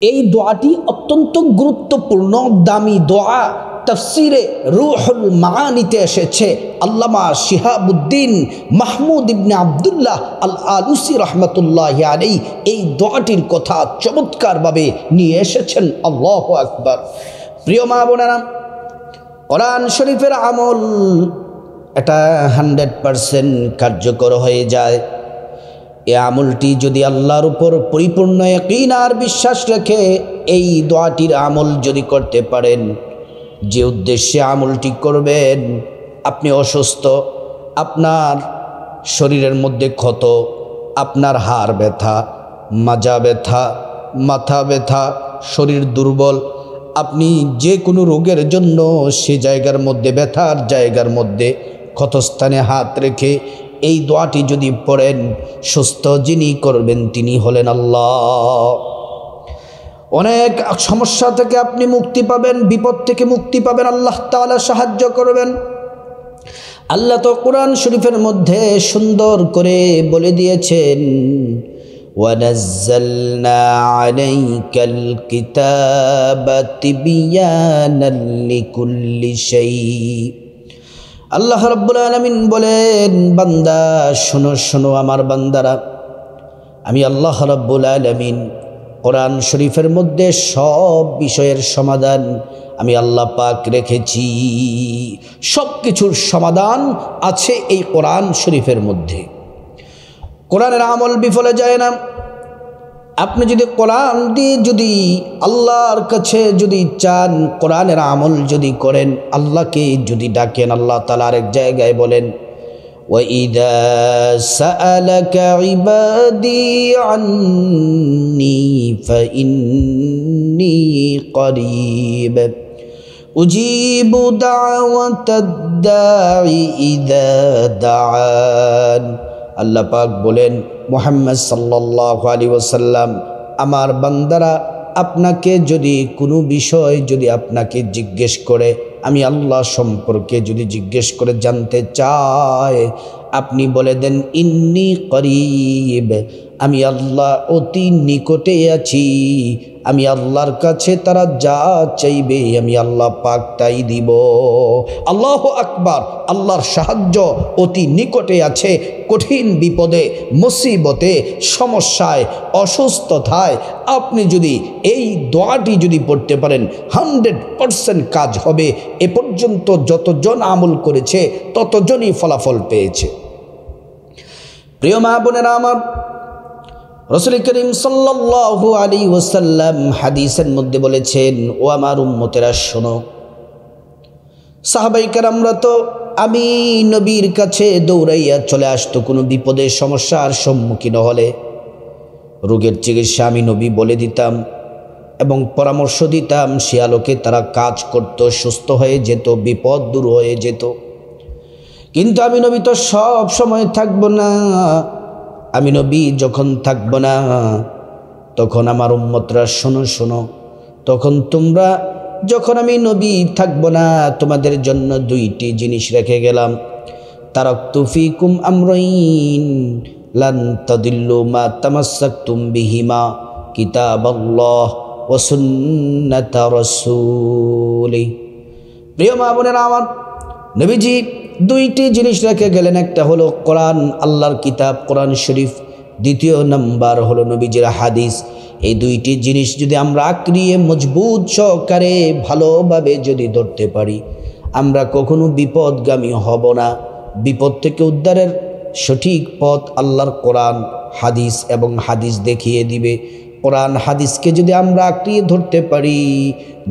এই দোয়াটি অত্যন্ত গুরুত্বপূর্ণ দামি দোয়া। তাফসিরে রুহুল মাআনিতে এসেছে। আল্লামা শিহাবুদ্দিন মাহমুদ ইবনে আবদুল্লাহ আল আলুসি রহমতুল্লাহি আলাইহি এই দোয়াটির কথা চমৎকারভাবে নিয়ে এসেছেন। আল্লাহু আকবার। প্রিয় মা বোনেরা, কোরআন শরীফের আমল এটা 100% কার্যকর হয়ে যায়। এই আমলটি যদি আল্লাহর উপর পরিপূর্ণ ইয়াকিন আর বিশ্বাস রেখে এই দোয়াটির আমল যদি করতে পারেন, যে উদ্দেশ্যে আমলটি করবেন, আপনি অসুস্থ, আপনার শরীরের মধ্যে ক্ষত, আপনার হাড় ব্যথা, মাজা ব্যথা, মাথা ব্যথা, শরীর দুর্বল, আপনি যে কোনো রোগের জন্য সে জায়গার মধ্যে, ব্যথার জায়গার মধ্যে ক্ষতস্থানে হাত রেখে এই দোয়াটি যদি পড়েন, সুস্থ যিনি করবেন তিনি হলেন আল্লাহ। অনেক সমস্যা থেকে আপনি মুক্তি পাবেন, বিপদ থেকে মুক্তি পাবেন, আল্লাহ তাআলা সাহায্য করবেন। আল্লাহ তো কোরআন শরীফের মধ্যে সুন্দর করে বলে দিয়েছেন, ওয়ানাজ্জালনা আলাইকাল কিতাবা তিবয়ানাল লিকুল্লি শাই। আল্লাহ রাব্বুল আলামিন বলেন, বান্দা শোনো শোনো আমার বান্দারা, আমি আল্লাহ রাব্বুল আলামিন কোরআন শরীফের মধ্যে সব বিষয়ের সমাধান আমি আল্লাহ পাক রেখেছি। সব কিছুর সমাধান আছে এই কোরআন শরীফের মধ্যে। কোরআনের আমল বিফলে যায় না। আপনি যদি কোরআন দিয়ে যদি আল্লাহর কাছে যদি চান, কোরআনের আমল যদি করেন, আল্লাহকে যদি ডাকেন, আল্লাহ তাআলা আরেক জায়গায় বলেন, وَإِذَا سَأَلَكَ عِبَادِي عَنِّي فَإِنِّي قَرِيبٌ أُجِيبُ دَعْوَةَ الدَّاعِ إِذَا دَعَانِ। আল্লাহ পাক বলেন, মুহাম্মদ সাল্লাল্লাহু আলাইহি ওয়াসাল্লাম, আমার বান্দারা আপনাকে যদি কোনো বিষয় যদি আপনাকে জিজ্ঞেস করে, আমি আল্লাহ সম্পর্কে যদি জিজ্ঞেস করে জানতে চায়, আপনি বলে দেন ইন্নী করিব, আমি আল্লাহ অতি নিকটে আছি। আমি আল্লাহর কাছে তারা যা চাইবে আমি আল্লাহ পাক তাই দিব। আল্লাহু আকবার। আল্লাহর সাহায্য অতি নিকটে আছে। কঠিন বিপদে, মুসিবতে, সমস্যায়, অসুস্থতায় আপনি যদি এই দোয়াটি যদি পড়তে পারেন, 100% কাজ হবে। এ পর্যন্ত যতজন আমল করেছে ততজনই ফলাফল পেয়েছে। প্রিয় মা বোনেরা আমার, রাসূল করিম সাল্লাল্লাহু আলাইহি ওয়াসাল্লাম হাদিসের মধ্যে বলেছেন, ও আমার উম্মতেরা শোনো। সাহাবায়ে কেরামরা তো আমি নবীর কাছে দৌড়াইয়া চলে আসতো কোনো বিপদের সমস্যার সম্মুখীন হলে। রোগের চিকিৎসা আমি নবী বলে দিতাম এবং পরামর্শ দিতাম, সে আলোকে তারা কাজ করত, সুস্থ হয়ে যেত, বিপদ দূর হয়ে যেত। কিন্তু আমি নবী তো সব সময় থাকবো না। আমি নবী যখন থাকব না, তখন আমার উম্মতরা শোনো শোনো, তখন তোমরা যখন আমি নবী থাকব না, তোমাদের জন্য দুইটি জিনিস রেখে গেলাম। তারাকতু ফিকুম আমরাইন লান তাদিল্লু মা তামাসসাকতুম বিহিমা কিতাবাল্লাহ ওয়া সুন্নাতা রাসূলি। প্রিয় মা বোনেরা আমার, নবীজি দুইটি জিনিস রেখে গেলেন। একটা হলো কোরআন, আল্লাহর কিতাব কোরআন শরীফ। দ্বিতীয় নাম্বার হলো নবীজির হাদিস। এই দুইটি জিনিস যদি আমরা আঁকড়িয়ে মজবুত সহকারে ভালোভাবে যদি ধরতে পারি, আমরা কখনো বিপদগামী হব না। বিপদ থেকে উদ্ধারের সঠিক পথ আল্লাহর কোরআন হাদিস এবং হাদিস দেখিয়ে দিবে। কোরআন হাদিসকে যদি আমরা আঁকড়িয়ে ধরতে পারি,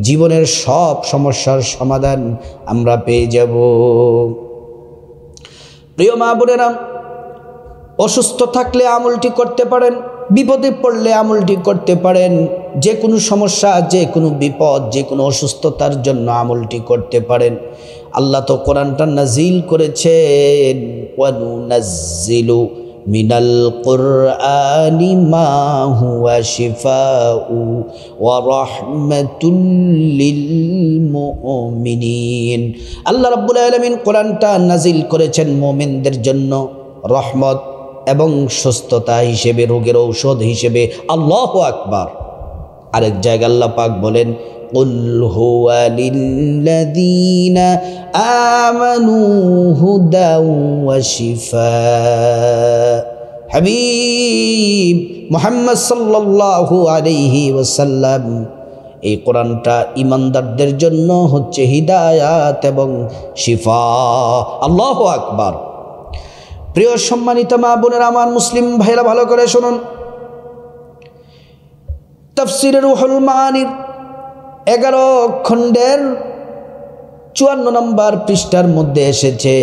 জীবনের সব সমস্যার সমাধান আমরা পেয়ে যাব। প্রিয় মা বোনেরা, অসুস্থ থাকলে আমলটি করতে পারেন, বিপদে পড়লে আমলটি করতে পারেন। যে কোনো সমস্যা, যে কোনো বিপদ, যে কোনো অসুস্থতার জন্য আমলটি করতে পারেন। আল্লাহ তো কোরআনটা নাজিল করেছেন, ওয়ানুনাজ্জিলু মিনাল কুরআনি মা হুয়া শিফাউ ওয়া রাহমাতুল লিল মুমিনিন। আল্লাহ রাব্বুল আলামিন কোরআনটা নাজিল করেছেন মুমিনদের জন্য রহমত এবং সুস্থতা হিসেবে, রোগের ঔষধ হিসেবে। আল্লাহু আকবার। আরেক জায়গায় আল্লাহ পাক বলেন কুল হুয়া লিল্লাযীনা আমানু হুদাও ওয়া শিফা। হাবিব মুহাম্মদ সাল্লাল্লাহু আলাইহি ওয়াসাল্লাম, এই কোরআনটা ঈমানদারদের জন্য হচ্ছে হিদায়াত এবং শিফা। আল্লাহু আকবার। প্রিয় সম্মানিত মা বোনেরা আমার, মুসলিম ভাইরা ভালো করে শুনুন। তাফসীরে রুহুল মাআনির 11 খণ্ডের 54 নম্বর পৃষ্ঠার মধ্যে এসেছে,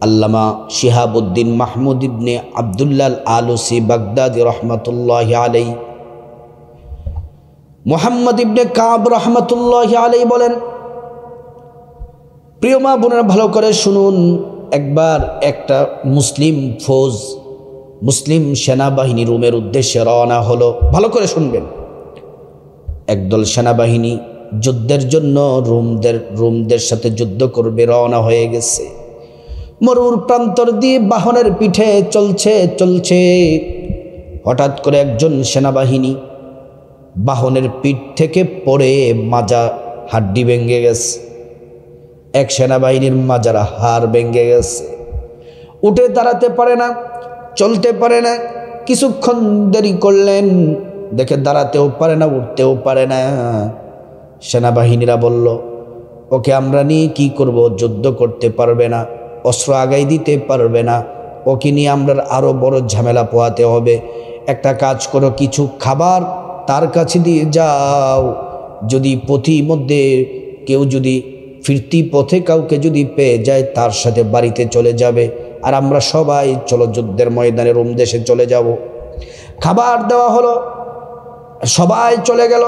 আল্লামা শিহাবুদ্দিন মাহমুদ ইবনে আব্দুল্লাহ আলুসি বাগদাদি রহমাতুল্লাহি আলাইহি, মুহাম্মদ ইবনে কাব রহমাতুল্লাহি আলাইহি বলেন, প্রিয় মা বোনেরা ভালো করে শুনুন। একবার একটা মুসলিম ফৌজ, মুসলিম সেনাবাহিনী রোমের উদ্দেশ্যে রওনা হলো। ভালো করে শুনবেন। একদল সেনাবাহিনী যুদ্ধের জন্য রোমদের সাথে যুদ্ধ করবে রওনা হয়ে গেছে। মরুর প্রান্তর দিয়ে বাহনের পিঠে চলছে। হঠাৎ করে একজন সেনাবাহিনী বাহনের পিঠ থেকে পড়ে মাজা হাড্ডি ভেঙে গেছে। এক সেনাবাহিনীর মাজার হাড় ভেঙে গেছে। উঠে দাঁড়াতে পারে না, চলতে পারে না। কিছুক্ষণ দেরি করলেন, দেখে দাঁড়াতেও পারে না, উঠতেও পারে না। সেনাবাহিনীরা বলল, ওকে আমরা নিয়ে কি করব? যুদ্ধ করতে পারবে না, অস্ত্র আগাই দিতে পারবে না, ওকে নিয়ে আমরা আরও বড় ঝামেলা পোহাতে হবে। একটা কাজ করো, কিছু খাবার তার কাছে দিয়ে যাও। যদি পথির মধ্যে কেউ যদি ফিরতি পথে কাউকে যদি পেয়ে যায়, তার সাথে বাড়িতে চলে যাবে, আর আমরা সবাই চলো যুদ্ধের ময়দানে রোম দেশে চলে যাব। খাবার দেওয়া হলো, সবাই চলে গেল।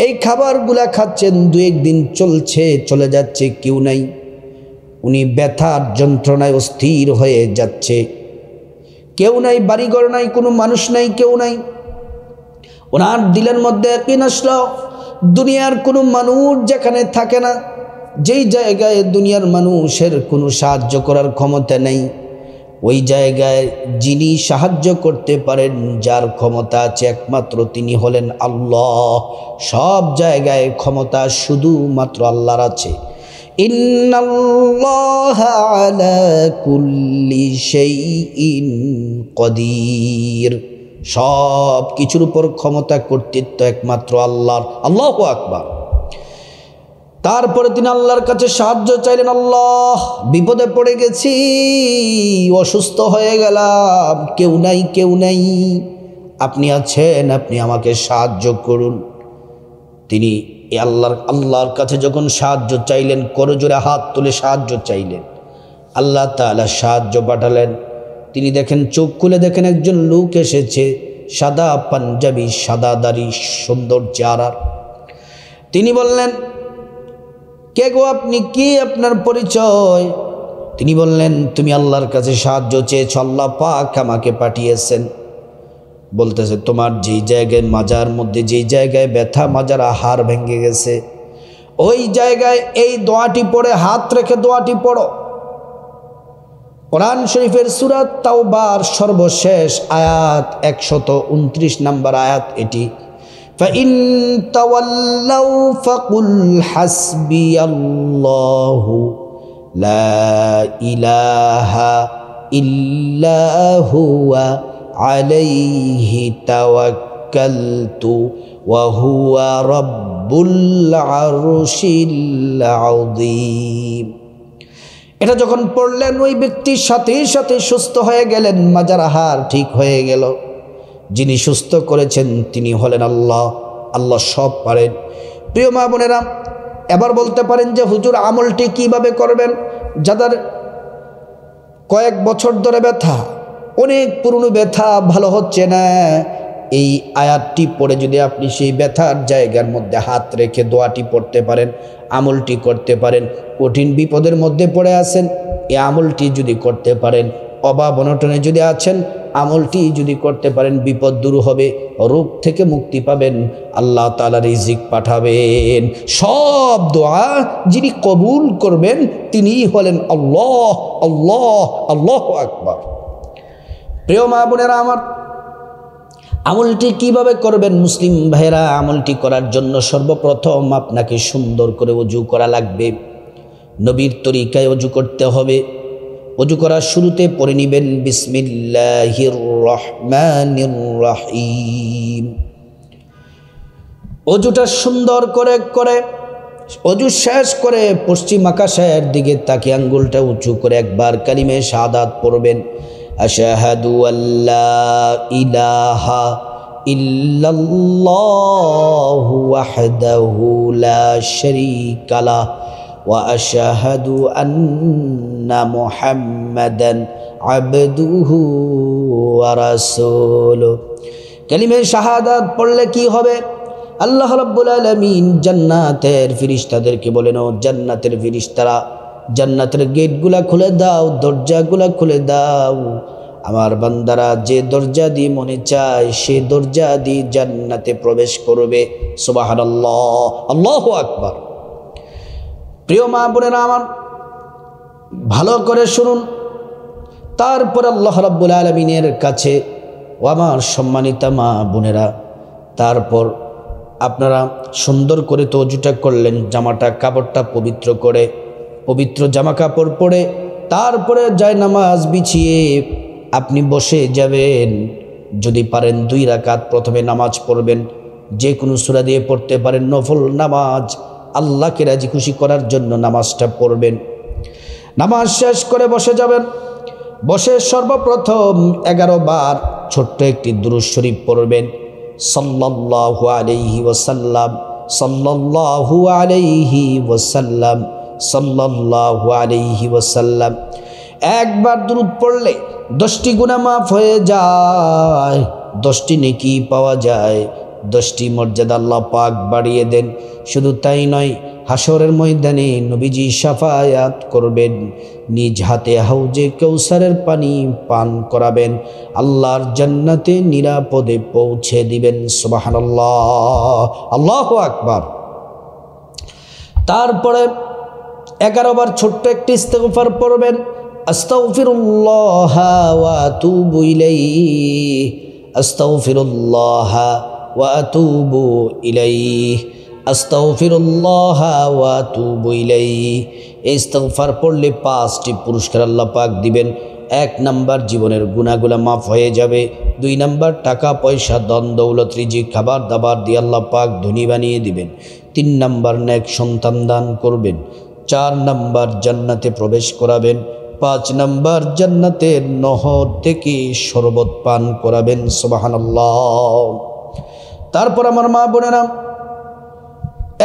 এই খাবারগুলা খাচ্ছেন, 2-1 দিন চলে যাচ্ছে, কেউ নাই। উনি ব্যথার যন্ত্রণায় অস্থির হয়ে যাচ্ছে। কেউ নাই, বাড়িঘর নাই, কোনো মানুষ নাই, কেউ নাই। ওনার দিলের মধ্যে ইয়াকিন আসলো, দুনিয়ার কোনো মানুষ যেখানে থাকে না, যেই জায়গায় দুনিয়ার মানুষের কোনো সাহায্য করার ক্ষমতা নেই, ওই জায়গায় যিনি সাহায্য করতে পারেন, যার ক্ষমতা আছে একমাত্র তিনি হলেন আল্লাহ। সব জায়গায় ক্ষমতা শুধুমাত্র আল্লাহর আছে। ইন্নাল্লাহা আলা কুল্লি শাইইন কদির। সব কিছুর উপর ক্ষমতা, কর্তৃত্ব একমাত্র আল্লাহর। আল্লাহু আকবার। তারপরে তিনি আল্লাহর কাছে সাহায্য চাইলেন। আল্লাহ, বিপদে পড়ে গেছি, অসুস্থ হয়ে গেলাম, কেউ নাই, আপনি আছেন, আপনি আমাকে সাহায্য করুন। তিনি আল্লাহর কাছে যখন সাহায্য চাইলেন, করজোড়ে হাত তুলে সাহায্য চাইলেন, আল্লাহ তাআলা সাহায্য পাঠালেন। তিনি দেখেন, চোখ খুলে দেখেন একজন লোক এসেছে, সাদা পাঞ্জাবি, সাদা দাড়ি, সুন্দর চেহারা। তিনি বললেন, কে গো আপনি, কি আপনার পরিচয়? তিনি বললেন, তুমি আল্লাহর কাছে সাহায্য চেয়েছ, আল্লাহ পাক আমাকে পাঠিয়েছেন। বলতেছে, তোমার যেই জায়গায় মাজার মধ্যে যেই জায়গায় ব্যথা, মাজার হাড় ভেঙে গেছে, ওই জায়গায় এই দোয়াটি পড়ে, হাত রেখে দোয়াটি পড়ো। কোরআন শরীফের সূরা তাওবার সর্বশেষ আয়াত 129 নম্বর আয়াত এটি। فَإِن تَوَلَّوْا فَقُلْ حَسْبِيَ اللَّهُ لَا إِلَهَ إِلَّا هُوَ عَلَيْهِ تَوَكَّلْتُ وَهُوَ رَبُّ الْعَرْشِ الْعَظِيمِ। এটা যখন পড়লেন, ওই ব্যক্তির সাথে সাথে সুস্থ হয়ে গেলেন, মাজার হাড় ঠিক হয়ে গেল। যিনি সুস্থ করেছেন তিনি হলেন আল্লাহ। আল্লাহ সব পারেন। প্রিয় মা বোনেরা, এবার বলতে পারেন যে হুজুর, আমলটি কিভাবে করবেন? যাদের কয়েক বছর ধরে ব্যথা, অনেক পুরনো ব্যথা, ভালো হচ্ছে না, এই আয়াতটি পড়ে যদি আপনি সেই ব্যথার জায়গার মধ্যে হাত রেখে দোয়াটি পড়তে পারেন, আমলটি করতে পারেন, কঠিন বিপদের মধ্যে পড়ে আছেন, এই আমলটি যদি করতে পারেন, অভাব অনটনে যদি আছেন, আমলটি যদি করতে পারেন, বিপদ দূর হবে, রোগ থেকে মুক্তি পাবেন, আল্লাহ তাআলা রিজিক পাঠাবেন। সব দোয়া যিনি কবুল করবেন তিনিই হলেন আল্লাহ। আল্লাহ, আল্লাহু আকবার। প্রিয় মা বোনেরা আমার, আমলটি কিভাবে করবেন মুসলিম ভাইরা? আমলটি করার জন্য সর্বপ্রথম আপনাকে সুন্দর করে ওযু করা লাগবে। নবীর তরিকায় ওযু করতে হবে। ওযু করার শুরুতে পড়ে নেবেন বিসমিল্লাহির রহমানির রহিম। ওযুটা সুন্দর করে ওযু শেষ করে পশ্চিম আকাশের দিকে তাকিয়ে আঙ্গুলটা উঁচু করে একবার কালিমে শাহাদাত পড়বেন। আশহাদু আল্লা ইলাহা ইল্লাল্লাহু ওয়াহদাহু লা শারীকা লাহ ওয়া আশহাদু আন্না মুহাম্মাদান আবদুহু ওয়া রাসূলুহু। কালিমে শাহাদাত পড়লে কি হবে? আল্লাহ রাব্বুল আলামিন জান্নাতের ফেরেশতাদেরকে বলেন, ও জান্নাতের ফেরেশতারা, জান্নাতের গেটগুলা খুলে দাও, দরজাগুলা খুলে দাও। আমার বান্দারা যে দরজা দিয়ে মনে চায় সে দরজা দিয়ে জান্নাতে প্রবেশ করবে। সুবহানাল্লাহ, আল্লাহু আকবার। প্রিয় মা বোনেরা আমার, ভালো করে শুনুন। তারপর আল্লাহ রাব্বুল আলামিনের কাছে, ও আমার সম্মানিতা মা বোনেরা, তারপর আপনারা সুন্দর করে তো ওযুটা করলেন, জামাটা কাপড়টা পবিত্র করে, পবিত্র জামা কাপড় পরে তারপরে জায়নামাজ বিছিয়ে আপনি বসে যাবেন। যদি পারেন 2 রাকাত প্রথমে নামাজ পড়বেন, যে কোনো সূরা দিয়ে পড়তে পারেন, নফল নামাজ, আল্লাহকে রাজি খুশি করার জন্য নামাজটা পড়বেন। নামাজ শেষ করে বসে যাবেন। বসে সর্বপ্রথম 11 বার ছোট্ট একটি দুরূদ শরীফ পড়বেন। সাল্লাল্লাহু আলাইহি ওয়াসাল্লাম, সাল্লাল্লাহু আলাইহি ওয়াসাল্লাম, সাল্লাল্লাহু আলাইহি ওয়াসাল্লাম। একবার দুরূদ পড়লে 10টি গুনাহ মাফ হয়ে যায়, 10টি নেকি পাওয়া যায়, 10টি মর্যাদা আল্লাহ পাক বাড়িয়ে দেন। শুধু তাই নয়, হাসরের ময়দানে নবীজি শাফায়াত করবেন, নিজ হাতে হাউজে কাউসারের পানি পান করাবেন, আল্লাহর জান্নাতে নিরাপদে পৌঁছে দিবেন। সুবহানাল্লাহ, আল্লাহু আকবার। তারপরে 11 বার ছোট্ট একটি ইস্তিগফার পড়বেন। আস্তাগফিরুল্লাহ ওয়া আতুবু ইলাইহি, আস্তাগফিরুল্লাহ ওয়া আতুবু ইলাইহি, আস্তাগফিরুল্লাহ ওয়া আতুবু ইলাইহি। এই ইস্তিগফার পড়লে 5টি পুরস্কার আল্লাহ পাক দিবেন। 1 নাম্বার, জীবনের গুনাহগুলো মাফ হয়ে যাবে। 2 নাম্বার, টাকা পয়সা ধন দৌলত রিজিক খাবার দাবার দিয়ে আল্লাহ পাক ধনী বানিয়ে দিবেন। 3 নাম্বার, নেক সন্তান দান করবেন। 4 নাম্বার, জান্নাতে প্রবেশ করাবেন। 5 নাম্বার, জান্নাতের নহর থেকে শরবত পান করাবেন। সুবহানাল্লাহ। তারপর আমার মা বোনেরা,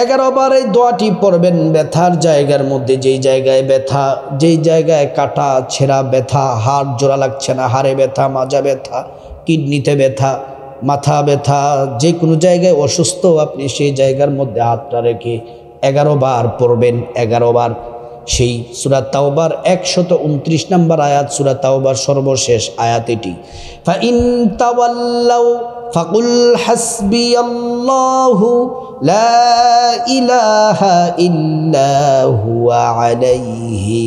11 বার এই দোয়াটি পড়বেন। ব্যথার জায়গার মধ্যে, যেই জায়গায় ব্যথা, যেই জায়গায় কাটা ছেঁড়া ব্যথা, হাড় জোড়া লাগছে না, হাড়ে ব্যথা, মাজা ব্যথা, কিডনিতে ব্যথা, মাথা ব্যথা, যে কোনো জায়গায় অসুস্থ আপনি সেই জায়গার মধ্যে হাতটা রেখে 11 বার পড়বেন। 11 বার সেই সূরা তাওবার 129 নম্বর আয়াত, সূরা তাওবার সর্বশেষ আয়াত এটি। ফা ইন তাওয়াল্লাউ ফাকুল হাসবিয়াল্লাহু লা ইলাহা ইল্লা হুয়া আলাইহি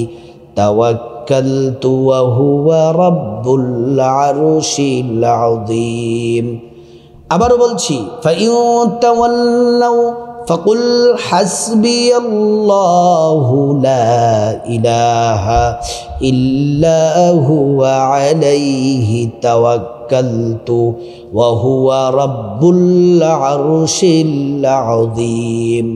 তাওয়াক্কালতু ওয়া হুয়া রাব্বুল আরশিল আযীম। আবারও বলছি, ফা ইন তাওয়াল্লাউ ফাকুল হাসবিয়াল্লাহু লা ইলাহা ইল্লা হুয়া আলাইহি তাওয়াক্কালতু ওয়া হুয়া রাব্বুল আরশিল আযীম।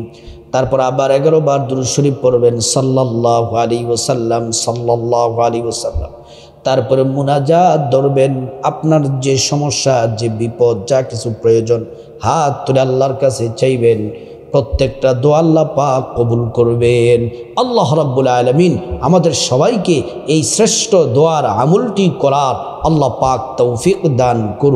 তারপর আবার 11 বার দুরূদ শরীফ পড়বেন, সাল্লাল্লাহু আলাইহি ওয়াসাল্লাম, সাল্লাল্লাহু আলাইহি ওয়াসাল্লাম। তারপরে মুনাজাত ধরবেন। আপনার যে সমস্যা, যে বিপদ, যা কিছু প্রয়োজন, হাত তুলে আল্লাহর কাছে চাইবেন। প্রত্যেকটা দোয়া আল্লাহ পাক কবুল করবেন। আল্লাহ রাব্বুল আলামিন আমাদের সবাইকে এই শ্রেষ্ঠ দোয়ার আমলটি করার আল্লাহ পাক তৌফিক দান করুন।